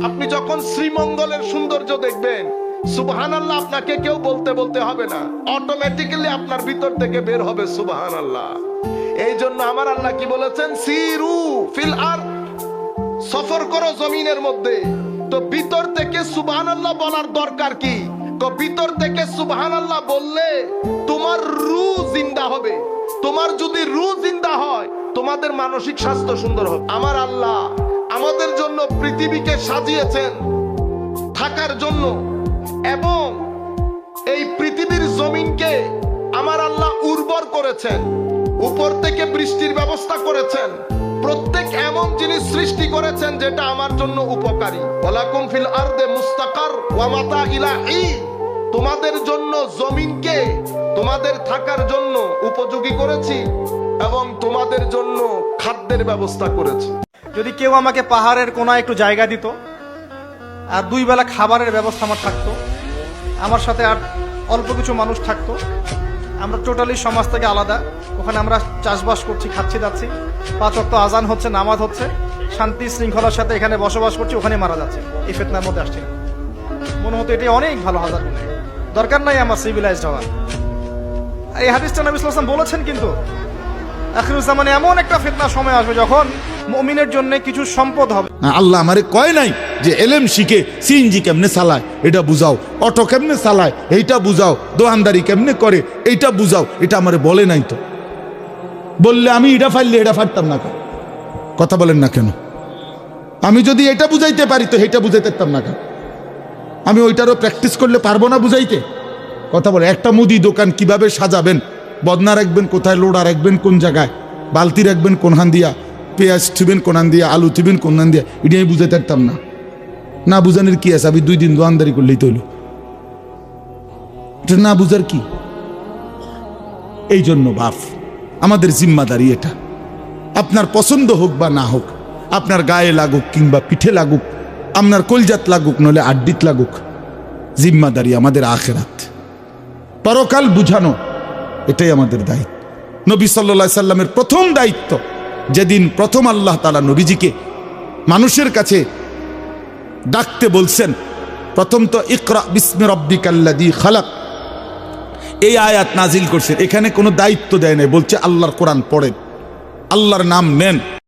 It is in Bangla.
আপনি যখন শ্রীমঙ্গলের সৌন্দর্য দেখবেন, সুবহানাল্লাহ আপনাকে কেউ বলতে বলতে হবে না, অটোমেটিক্যালি আপনার ভিতর থেকে বের হবে সুবহানাল্লাহ। এই জন্য আমার আল্লাহ কি বলেছেন, সিরু ফিল আরদ, সফর করো জমিনের মধ্যে। তো ভিতর থেকে সুবহানাল্লাহ বলার দরকার কি? তো ভিতর থেকে সুবহানাল্লাহ বললে তোমার রূহ জিন্দা হবে। তোমার যদি রূহ জিন্দা হয়, তোমাদের মানসিক স্বাস্থ্য সুন্দর হবে। আমার আল্লাহ আমাদের জন্য পৃথিবীকে সাজিয়েছেন থাকার জন্য, এবং এই পৃথিবীর জমিনকে আমার আল্লাহ উর্বর করেছেন, উপর থেকে বৃষ্টির ব্যবস্থা করেছেন, প্রত্যেক এমন জিনিস সৃষ্টি করেছেন যেটা আমার জন্য উপকারী। ওয়ালাকুম ফিল আরদে মুস্তাকার ওয়া মাতা ইলা ঈদ, তোমাদের জন্য জমিনকে তোমাদের থাকার জন্য উপযোগী করেছি এবং তোমাদের জন্য খাদ্যের ব্যবস্থা করেছি। যদি কেউ আমাকে পাহাড়ের কোনায় একটু জায়গা দিত, আর 2 বেলা খাবারের ব্যবস্থা আমার থাকতো, আমার সাথে আর অল্প কিছু মানুষ থাকতো, আমরা টোটালি সমাজ থেকে আলাদা, ওখানে আমরা চাষবাস করছি, খাচ্ছি যাচ্ছি, 5 ওয়াক্ত আজান হচ্ছে, নামাজ হচ্ছে, শান্তি শৃঙ্খলার সাথে এখানে বসবাস করছি, ওখানে মারা যাচ্ছে, এই ফিতনার মধ্যে আসছি না। মনে হতো এটাই অনেক ভালো, হাজার গুণে দরকার নাই আমার সিভিলাইজড হওয়ার। এই হাদিসটা নবী সাল্লাল্লাহু আলাইহি ওয়াসাল্লাম বলেছেন। কিন্তু আখিরুজ্জামানে এমন একটা ফিতনা সময় আসবে যখন মুমিনের জন্য কিছু সম্পদ হবে। আল্লাহ আমারে কয় নাই যে এলেম শিখে সিএনজি কেমনে চালায় এটা বুঝাও, অটো কেমনে চালায় এইটা বুঝাও, দোকানদারি কেমনে করে এইটা বুঝাও, এটা আমারে বলে নাই। তো বললে আমি এটা ফাইলে এটা ফাটতাম না। কথা বলেন না কেন? আমি যদি এটা বুঝাইতে পারি তো এটা বুঝাইতে পারতাম না কেন? আমি ওইটারও প্র্যাকটিস করলে পারবো না বুঝাইতে? কথা বলে, একটা মুদি দোকান কিভাবে সাজাবেন, বদনা রাখবেন কোথায়, লোড়া রাখবেন কোন জায়গায়, বালতি রাখবেন কোনখান দিয়া, পেঁয়াজ থিবেন কোনখান দিয়া, আলু থিবেন কোনখান দিয়া, এটা আমি বুঝাইতে পারতাম না। না বুঝানোর কি আছে? আমি 2 দিন দোকানদারি করলেই তো হইল। এটা না বুঝার কি? এই জন্য বাপ আমাদের জিম্মাদারি এটা। আপনার পছন্দ হোক বা না হোক, আপনার গায়ে লাগুক কিংবা পিঠে লাগুক, আপনার কলজাত লাগুক নলে আড্ডিত লাগুক, জিম্মাদারি আমাদের আখিরাত, পরকাল বুঝানো, এটাই আমাদের দায়িত্ব। নবী সাল্লাল্লাহু আলাইহি সাল্লামের প্রথম দায়িত্ব, যেদিন প্রথম আল্লাহ তাআলা নবীজিকে মানুষের কাছে ডাকতে বলছেন, প্রথম তো ইকরা বিসমি রাব্বিকাল্লাযী খালাক, এই আয়াত নাজিল করছেন। এখানে কোনো দায়িত্ব দেয় নাই, বলছে আল্লাহর কোরআন পড়েন, আল্লাহর নাম নেন।